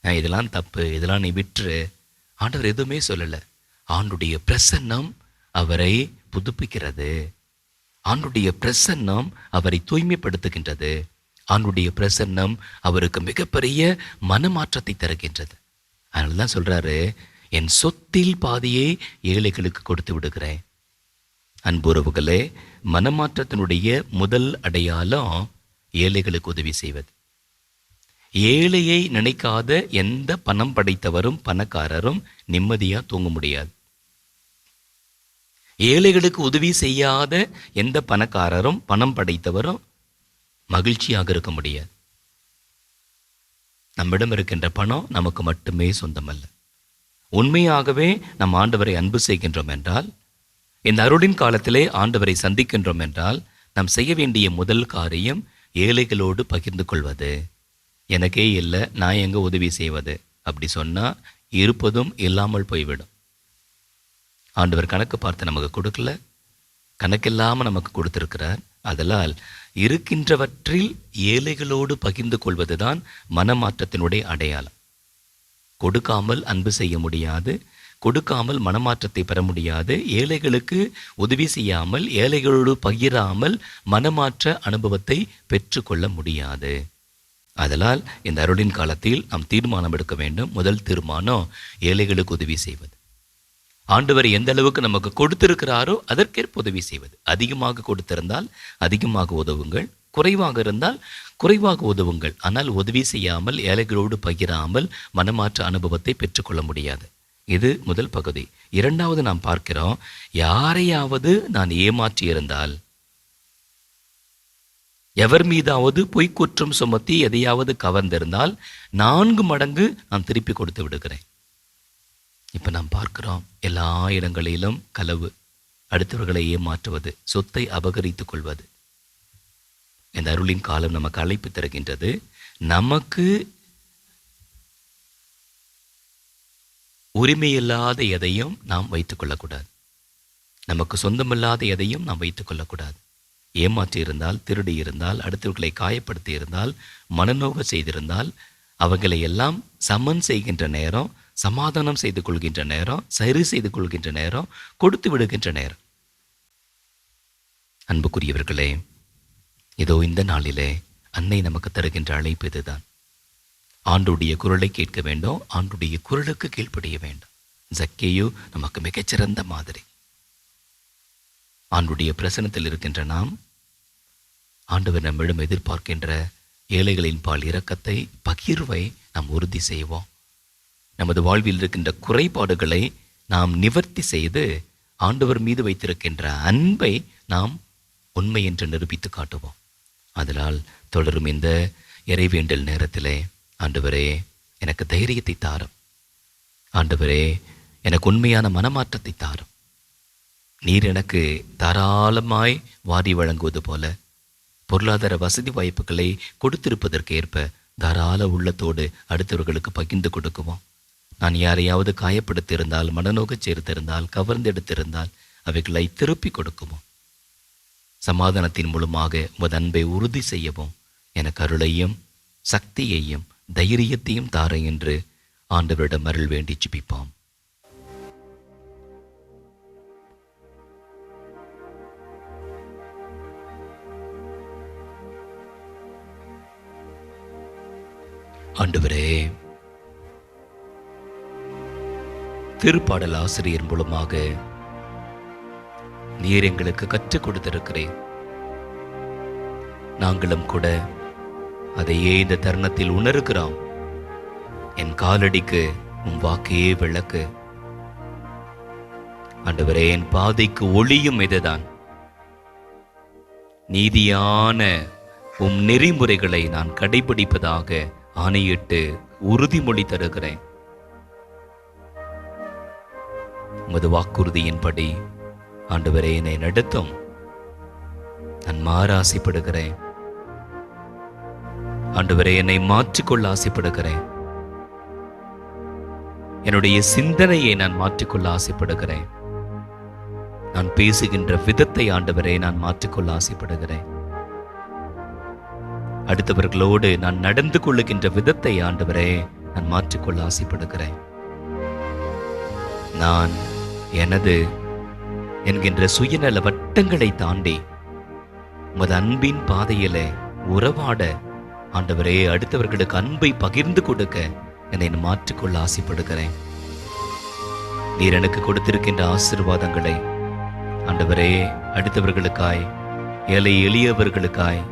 இதெல்லாம் தப்பு, இதெல்லாம் நீ விட்டுரு. ஆண்டவர் எதுவுமே சொல்லலை. ஆண்டுடைய பிரசன்னம் அவரை புதுப்பிக்கிறது. ஆண்டுடைய பிரசன்னம் அவரை தூய்மைப்படுத்துகின்றது. ஆண்டுடைய பிரசன்னம் அவருக்கு மிகப்பெரிய மனமாற்றத்தை தருகின்றது. அதனால தான் சொல்றாரு, என் சொத்தில் பாதியை ஏழைகளுக்கு கொடுத்து விடுகிறேன். அன்புறவுகளே, மனமாற்றத்தினுடைய முதல் அடையாளம் ஏழைகளுக்கு உதவி செய்வது. ஏழையை நினைக்காத எந்த பணம் படைத்தவரும் பணக்காரரும் நிம்மதியா தூங்க முடியாது. ஏழைகளுக்கு உதவி செய்யாத எந்த பணக்காரரும் பணம் படைத்தவரும் மகிழ்ச்சியாக இருக்க முடியாது. நம்மிடம் இருக்கின்ற பணம் நமக்கு மட்டுமே சொந்தமல்ல. உண்மையாகவே நம் ஆண்டவரை அன்பு செய்கின்றோம் என்றால், இந்த அருளின் காலத்திலே ஆண்டவரை சந்திக்கின்றோம் என்றால், நாம் செய்ய வேண்டிய முதல் காரியம் ஏழைகளோடு பகிர்ந்து கொள்வது. எனக்கே இல்லை, நான் எங்க உதவி செய்வது? அப்படி சொன்னா இருப்பதும் இல்லாமல் போய்விடும். ஆண்டவர் கணக்கு பார்த்து நமக்கு கொடுக்கல, கணக்கில்லாமல் நமக்கு கொடுத்திருக்கிறார். அதனால் இருக்கின்றவற்றில் ஏழைகளோடு பகிர்ந்து கொள்வதுதான் மனமாற்றத்தினுடைய அடையாளம். கொடுக்காமல் அன்பு செய்ய முடியாது, கொடுக்காமல் மனமாற்றத்தை பெற முடியாது. ஏழைகளுக்கு உதவி செய்யாமல், ஏழைகளோடு பகிராமல் மனமாற்ற அனுபவத்தை பெற்றுக்கொள்ள முடியாது. அதனால் இந்த அருளின் காலத்தில் நாம் தீர்மானம் எடுக்க வேண்டும். முதல் தீர்மானம் ஏழைகளுக்கு உதவி செய்வது. ஆண்டவர் எந்த அளவுக்கு நமக்கு கொடுத்திருக்கிறாரோ அதற்கேற்ப உதவி செய்வது. அதிகமாக கொடுத்திருந்தால் அதிகமாக உதவுங்கள், குறைவாக இருந்தால் குறைவாக உதவுங்கள். ஆனால் உதவி செய்யாமல், ஏழைகளோடு பகிராமல் மனமாற்ற அனுபவத்தை பெற்றுக்கொள்ள முடியாது. இது முதல் பகுதி. இரண்டாவது நாம் பார்க்கிறோம், யாரையாவது நான் ஏமாற்றி இருந்தால், எவர் மீதாவது பொய் குற்றம் சுமத்தி எதையாவது கவர்ந்திருந்தால் 4 மடங்கு நான் திருப்பி கொடுத்து விடுகிறேன். இப்ப நாம் பார்க்கிறோம், எல்லா இடங்களிலும் களவு, அடுத்தவர்களை ஏமாற்றுவது, சொத்தை அபகரித்துக் கொள்வது. இந்த அருளின் காலம் நமக்கு அழைப்பு தருகின்றது. நமக்கு உரிமையில்லாத எதையும் நாம் வைத்துக் கொள்ளக்கூடாது. நமக்கு சொந்தமில்லாத எதையும் நாம் வைத்துக் கொள்ளக்கூடாது. ஏமாற்றி இருந்தால், திருடி இருந்தால், அடுத்தவர்களை காயப்படுத்தி இருந்தால், மனநோக செய்திருந்தால், அவங்களை எல்லாம் சமன் செய்கின்ற நேரம், சமாதானம் செய்து கொள்கின்ற நேரம், சரி செய்து கொள்கின்ற நேரம், கொடுத்து விடுகின்ற நேரம். அன்புக்குரியவர்களே, இதோ இந்த நாளிலே அன்னை நமக்கு தருகின்ற அழைப்பு இதுதான். ஆண்டுடைய குரலை கேட்க வேண்டும், ஆண்டுடைய குரலுக்கு கீழ்ப்படிய வேண்டும். ஜக்கேயு நமக்கு மிகச்சிறந்த மாதிரி. ஆண்டுடைய பிரசனத்தில் இருக்கின்ற நாம், ஆண்டவர் நம்மிடம் எதிர்பார்க்கின்ற ஏழைகளின் பால் இரக்கத்தை, பகிர்வை நாம் உறுதி செய்வோம். நமது வாழ்வில் இருக்கின்ற குறைபாடுகளை நாம் நிவர்த்தி செய்து ஆண்டவர் மீது வைத்திருக்கின்ற அன்பை நாம் உண்மை என்று நிரூபித்து காட்டுவோம். அதனால் தொடரும் இந்த இறைவேண்டல் நேரத்திலே, ஆண்டவரே எனக்கு தைரியத்தை தாரும், ஆண்டவரே எனக்கு உண்மையான மனமாற்றத்தை தாரும். நீர் எனக்கு தாராளமாய் வாரி வழங்குவது போல பொருளாதார வசதி வாய்ப்புகளை கொடுத்திருப்பதற்கு ஏற்ப தாராள உள்ளத்தோடு அடுத்தவர்களுக்கு பகிர்ந்து கொடுக்குவோம். நான் யாரையாவது காயப்படுத்தியிருந்தால், மனநோகச் சேர்த்திருந்தால், கவர்ந்தெடுத்திருந்தால் அவைகளை திருப்பி கொடுக்குவோம். சமாதானத்தின் மூலமாக உமது அன்பை உறுதி செய்யவும் எனக்கு அருளையும் சக்தியையும் தைரியத்தையும் தார என்று ஆண்டவரிடம் அருள் வேண்டி ஜெபிப்போம். ஆண்டவரே, திருப்பாடல் ஆசிரியர் மூலமாக நீர் எங்களுக்கு கற்றுக் கொடுத்திருக்கிறேன். நாங்களும் கூட அதையே இந்த தருணத்தில் உணர்கிறோம். என் காலடிக்கு உம் வாக்கையே விளக்கு. ஆண்டவரே, என் பாதைக்கு ஒளியும் இதுதான். நீதியான உம் நெறிமுறைகளை நான் கடைபிடிப்பதாக ஆணையிட்டு உறுதிமொழி தருகிறேன். உமது வாக்குறுதியின்படி ஆண்டவரே என்னை நடத்தும். நான் மாற ஆசைப்படுகிறேன். ஆண்டவரே, என்னை மாற்றிக்கொள்ள ஆசைப்படுகிறேன். என்னுடைய சிந்தனையை நான் மாற்றிக்கொள்ள ஆசைப்படுகிறேன். நான் பேசுகின்ற விதத்தை ஆண்டவரே நான் மாற்றிக்கொள்ள ஆசைப்படுகிறேன். அடுத்தவர்களோடு நான் நடந்து கொள்ளுகின்ற விதத்தை ஆண்டவரே நான் மாற்றிக்கொள்ள ஆசைப்படுகிறேன். நான் எனது என்கின்ற சுயநல வட்டங்களை தாண்டி உமது அன்பின் பாதையிலே உறவாட ஆண்டவரே, அடுத்தவர்களுக்கு அன்பை பகிர்ந்து கொடுக்க என்னை மாற்றிக்கொள்ள ஆசைப்படுகிறேன். நீர் எனக்கு கொடுத்திருக்கின்ற ஆசீர்வாதங்களை ஆண்டவரே அடுத்தவர்களுக்காய், ஏழை எளியவர்களுக்காய்,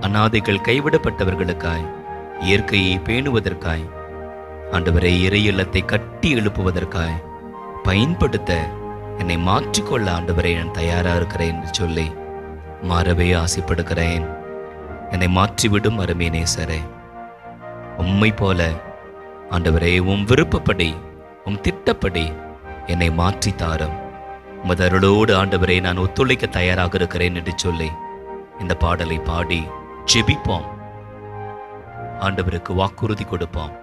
அநாதைகள் கைவிடப்பட்டவர்களுக்காய், இயற்கையை பேணுவதற்காய், ஆண்டவரே இறை இல்லத்தை கட்டி எழுப்புவதற்காய் பயன்படுத்த என்னை மாற்றிக்கொள்ள ஆண்டவரே நான் தயாரா இருக்கிறேன் என்று சொல்லி மாறவே ஆசைப்படுகிறேன். என்னை மாற்றிவிடும் அருமை நேசரே, உம்மை போல ஆண்டவரே உம் விருப்பப்படி, உம் திட்டப்படி என்னை மாற்றி தாரும். உமது அருளோடு ஆண்டவரே நான் ஒத்துழைக்க தயாராக இருக்கிறேன் என்று சொல்லி இந்த பாடலை பாடி ஜெபிப்போம். ஆண்டவருக்கு வாக்குறுதி கொடுப்போம்.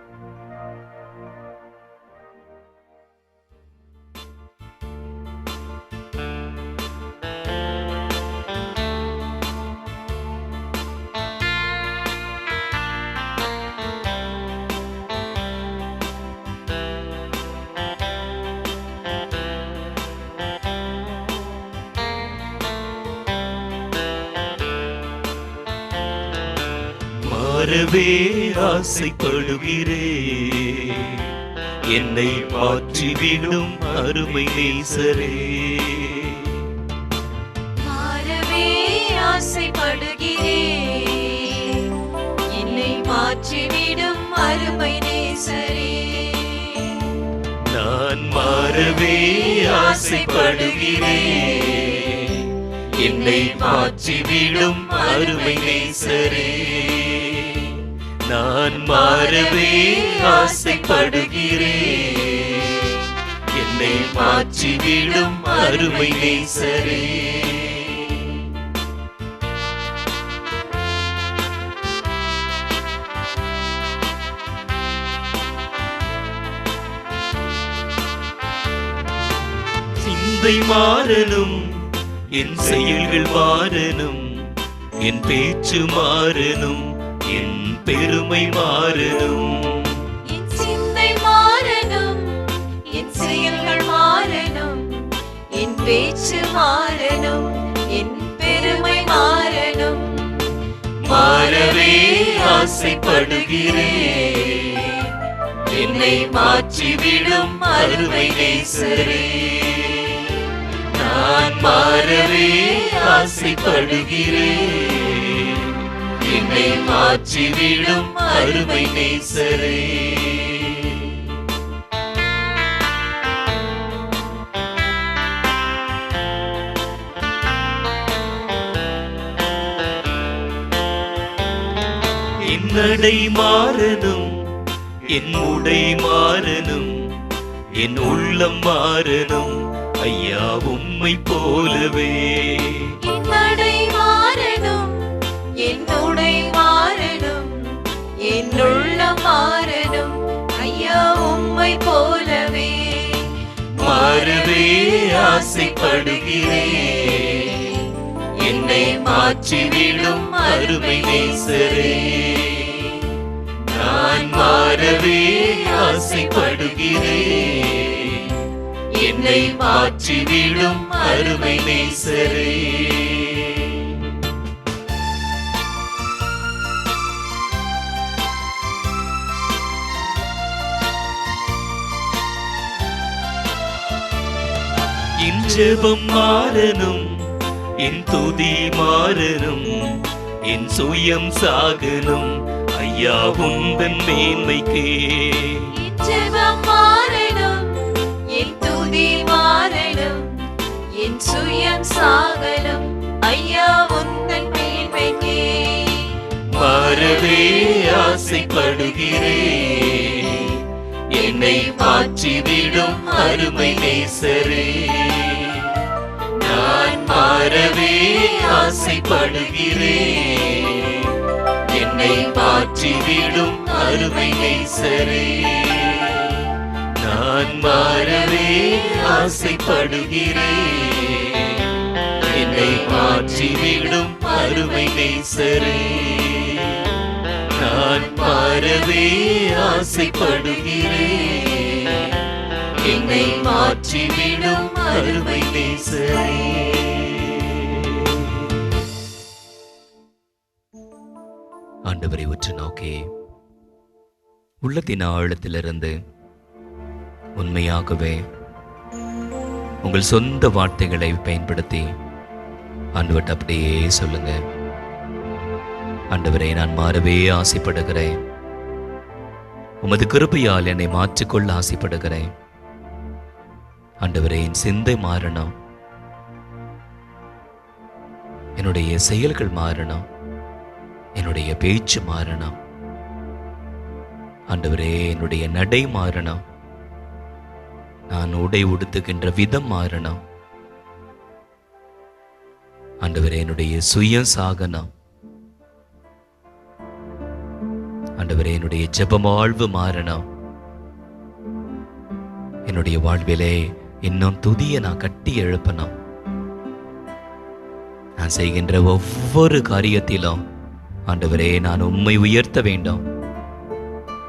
மாறவே ஆசைப்படுகிறே, என்னை மாற்றிவிடும் அருமை நேசரே. மாறவே ஆசைப்படுகிறேன், என்னை மாற்றிவிடும் அருமை நேசரே. நான் மாறவே ஆசைப்படுகிறேன், என்னை மாற்றிவிடும் அருமை நேசரே. நான் மாறவே ஆசைப்படுகிறேன். என்னை மாற்றிவிடும் அருமை நேசரே. சிந்தை மாறணும், என் செயல்கள் மாறணும், என் பேச்சு மாறணும், என் பெருமை மாறணும். என் சிந்தை மாறணும், என் செயல்கள் மாறணும், என் பேச்சு மாறணும், என் பெருமை மாறணும். மாறவே ஆசைப்படுகிறேன். என்னை மாற்றிவிடும் அருமை நேசரே. நான் மாறவே ஆசைப்படுகிறேன். என்னை மாற்றிவிடும் அருமை நேசரே. என் நடை மாறணும், என் உடை மாறணும், என் உள்ளம் மாறணும், ஐயா உம்மை போலவே. என் நடை மாறணும், என் உடை மாறணும், என் உள்ளம் மாறணும், ஐயா உம்மை போலவே. மாறவே ஆசைப்படுகிறேன். என்னை மாற்றிவிடும் அருமை நேசரே. நான் மாறவே ஆசைப்படுகிறேன். என்னை மாற்றிவிடும் அருமை நேசரே. என் ஜெபம் மாறணும், என் துதி மாறணும், என் சுயம் சாகணும், ஐயா உந்தன் மேன்மைக்கே. என் ஜெபம் மாறணும், என் துதி மாறணும், என் சுயம் சாகலும், ஐயா உந்தன் மேன்மைக்கே. மாறவே ஆசைப்படுகிறேன். என்னை மாற்றிவிடும் அருமை நேசரே. நான் மாறவே ஆசைப்படுகிறேன். என்னை மாற்றிவிடும் அருமை நேசரே. நான் மாறவே ஆசைப்படுகிறேன். என்னை மாற்றிவிடும் அருமை நேசரே. நான் மாறவே ஆசைப்படுகிறேன். என்னை மாற்றிவிடும் அருமை நேசரே. ஆண்டவரை உற்று நோக்கி உள்ளத்தின் ஆழத்திலிருந்து உண்மையாகவே உங்கள் சொந்த வார்த்தைகளை பயன்படுத்தி ஆண்டவர்ட்ட அப்படியே சொல்லுங்க. ஆண்டவரே, நான் மாறவே ஆசைப்படுகிறேன். உமது கிருபையால் என்னை மாற்றிக்கொள்ள ஆசைப்படுகிறேன். ஆண்டவரே, என் சிந்தை மாறணும், என்னுடைய செயல்கள் மாறணும், என்னுடைய பேச்சு மாறணும். ஆண்டவரே, என்னுடைய நடை மாறணும், நான் உடை உடுத்துகின்ற விதம் மாறணும். ஆண்டவரே, என்னுடைய சுயம் சாகனம். ஆண்டவரே, என்னுடைய ஜெபம் வாழ்வு மாறணும். என்னுடைய வாழ்விலே இன்னும் துதிய நான் கட்டி எழுப்பணும். நான் செய்கின்ற ஒவ்வொரு காரியத்திலும் ஆண்டவரே, நான் உம்மை உயர்த்த வேண்டும்,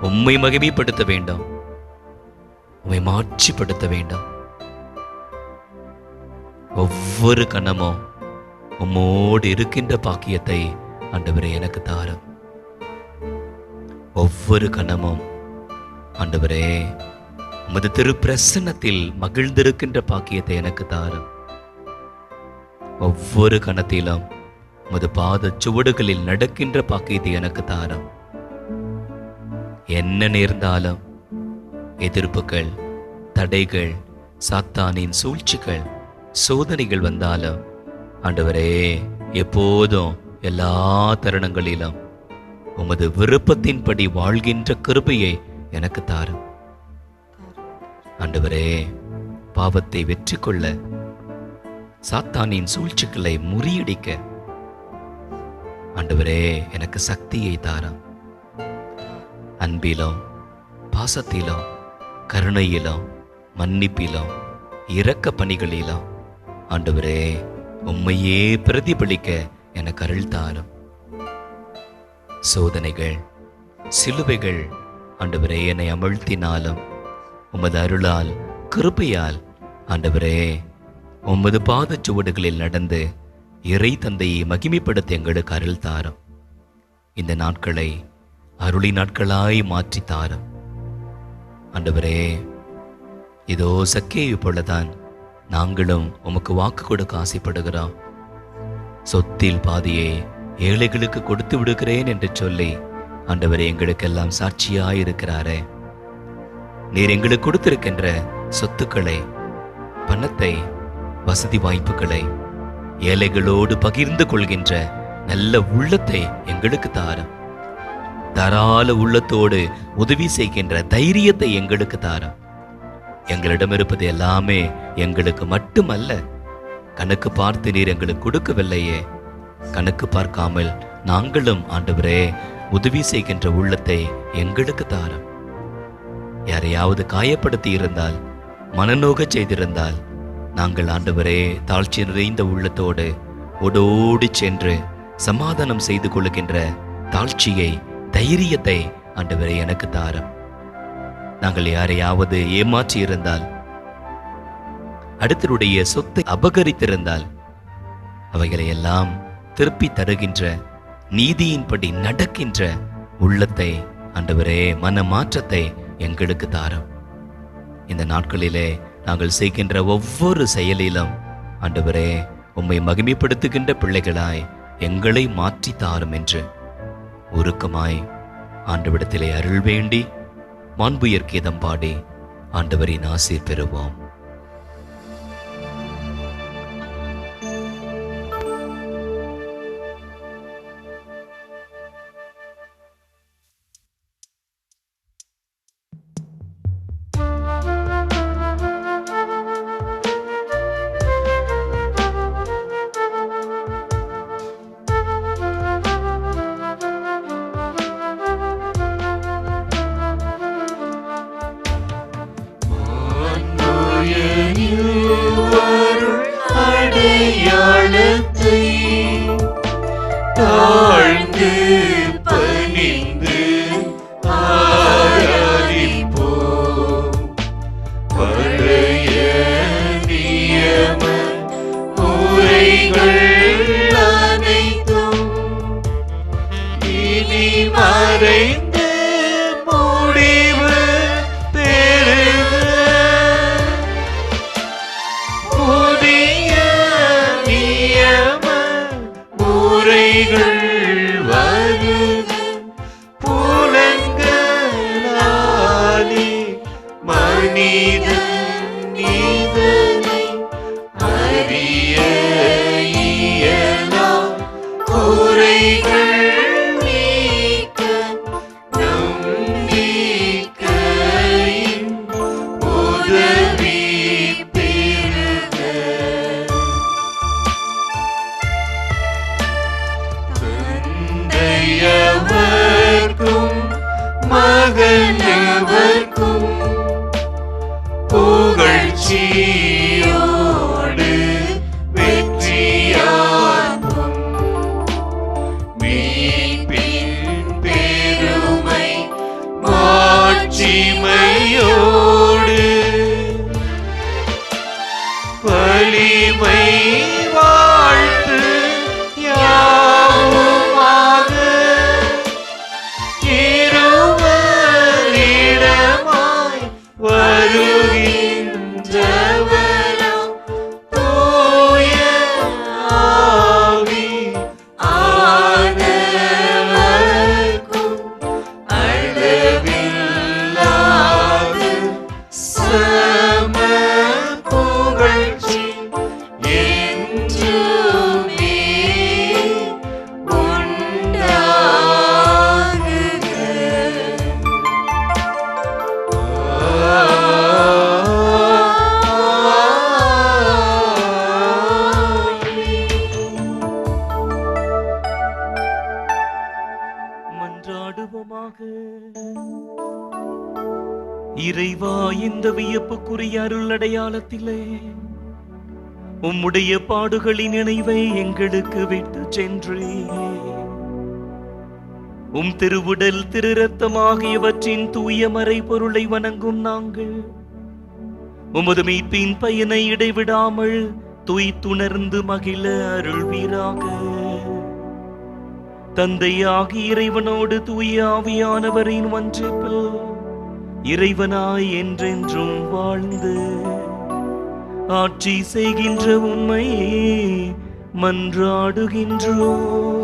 உம்மை மகிமைப்படுத்த வேண்டும், உம்மை மாட்சிப்படுத்த வேண்டும். ஒவ்வொரு கணமும் உம்மோடு இருக்கின்ற பாக்கியத்தை ஆண்டவரே எனக்கு தாரும். ஒவ்வொரு கணமும் ஆண்டவரே, உமது திருப்பிரசன்னத்தில் மகிழ்ந்திருக்கின்ற பாக்கியத்தை எனக்கு தாரும். ஒவ்வொரு கணத்திலும் உமது பாத சுவடுகளில் நடக்கின்ற பாக்கியத்தை எனக்கு தாரும். என்ன நேர்ந்தாலும், எதிர்ப்புகள், தடைகள், சாத்தானின் சூழ்ச்சிகள், சோதனைகள் வந்தாலும் ஆண்டவரே, எப்போதும் எல்லா தருணங்களிலும் உமது விருப்பத்தின்படி வாழ்கின்ற கிருபையை எனக்கு தாரும். ஆண்டவரே, பாவத்தை வெற்றி கொள்ள, சாத்தானின் சூழ்ச்சிகளை முறியடிக்க ஆண்டவரே எனக்கு சக்தியை தாரும். அன்பிலும் பாசத்திலும் கருணையிலும் மன்னிப்பிலும் இரக்க பணிகளிலும் ஆண்டவரே உம்மையே பிரதிபலிக்க எனக்கு அருள் தாரும். சோதனைகள், சிலுவைகள் ஆண்டவரே என்னை அமிழ்த்தினாலும் உமது அருளால், கிருபையால் ஆண்டவரே உமது பாதச்சுவடுகளில் நடந்து இறை தந்தையை மகிமைப்படுத்த எங்களுக்கு அருள் தாரும். இந்த நாட்களை அருளி நாட்களாய் மாற்றி தாரும். ஆண்டவரே, இதோ சக்கேயு போலதான் நாங்களும் உமக்கு வாக்கு கொடுக்க ஆசைப்படுகிறோம். சொத்தில் பாதியை ஏழைகளுக்கு கொடுத்து விடுகிறேன் என்று சொல்லி ஆண்டவரே எங்களுக்கெல்லாம் சாட்சியாயிருக்கிறாரே. நீர் எங்களுக்கு கொடுத்திருக்கின்ற சொத்துக்களை, பணத்தை, வசதி வாய்ப்புகளை ஏழைகளோடு பகிர்ந்து கொள்கின்ற நல்ல உள்ளத்தை எங்களுக்கு தாரும். தாராள உள்ளத்தோடு உதவி செய்கின்ற தைரியத்தை எங்களுக்கு தாரும். எங்களிடம் இருப்பது எல்லாமே எங்களுக்கு மட்டுமல்ல, கணக்கு பார்த்து நீர் எங்களுக்கு கொடுக்கவில்லையே. கணக்கு பார்க்காமல் நாங்களும் ஆண்டவரே உதவி செய்கின்ற உள்ளத்தை எங்களுக்கு தாரும். யாரையாவது காயப்படுத்தி இருந்தால், மனநோக செய்திருந்தால், நாங்கள் ஆண்டவரே தாழ்ச்சி நிறைந்த உள்ளத்தோடு ஓடோடி சென்று சமாதானம் செய்து கொள்கின்ற தாழ்ச்சியை, தைரியத்தை ஆண்டவரே எனக்கு தாரும். நாங்கள் யாரையாவது ஏமாற்றி இருந்தால், அடுத்தருடைய சொத்தை அபகரித்திருந்தால், அவைகளை எல்லாம் திருப்பி தருகின்ற, நீதியின்படி நடக்கின்ற உள்ளத்தை ஆண்டவரே, மன மாற்றத்தை எங்களுக்கு தாரும். இந்த நாட்களிலே நாங்கள் செய்கின்ற ஒவ்வொரு செயலிலும் ஆண்டவரே உம்மை மகிமைப்படுத்துகின்ற பிள்ளைகளாய் எங்களை மாற்றி தாரும் என்று உருக்கமாய் ஆண்டவரிடத்திலே அருள் வேண்டி மாண்புயர் கீதம் பாடி ஆண்டவரின் ஆசீர் பெறுவோம். அடையாளத்தை தாழ்ந்து பணிந்து ஆராதிப்போம். பழைய நியம முறைகள் அனைத்தும் இனி மறைந்து முடிவு பெறுக. புதிய நியம முறைகள் வருக. புலன்களாலே மனிதன் இதனை அறிய இயலா. குறைகள் நீக்க நம்பிக்கையின் உதவி பெறுக. தந்தையவர்க்கும் மகனவர்க்கும் புகழ்ச்சியோடு வெற்றியாகும். மீட்பின் பெருமை மாட்சிமையோடு வலிமை வாழ்த்து யாவுமாக இருவரிடமாய் வருகின்றவராம் தூய ஆவி ஆனவர்க்கும் அளவில்லாத சம புகழ்ச்சி என்றென்றும் மன்றாடுவோமாக. இறைவா, இந்த வியப்புக்குரிய அருள் அடையாளத்திலே உம்முடைய பாடுகளின் நினைவை எங்களுக்கு விட்டு சென்றே உம் திருவுடல் திரு ரத்தம் ஆகியவற்றின் தூய மறை பொருளை வணங்கும் நாங்கள் உமது மீட்பின் பயனை இடைவிடாமல் துய்த்துணர்ந்து மகிழ அருள்வீராக. தந்தையாகி இறைவனோடு தூய ஆவியானவரின் ஒன்றிப்பில் இறைவனாய் என்றென்றும் வாழ்ந்து ஆட்சி செய்கின்ற உம்மை மன்றாடுகின்றோம்.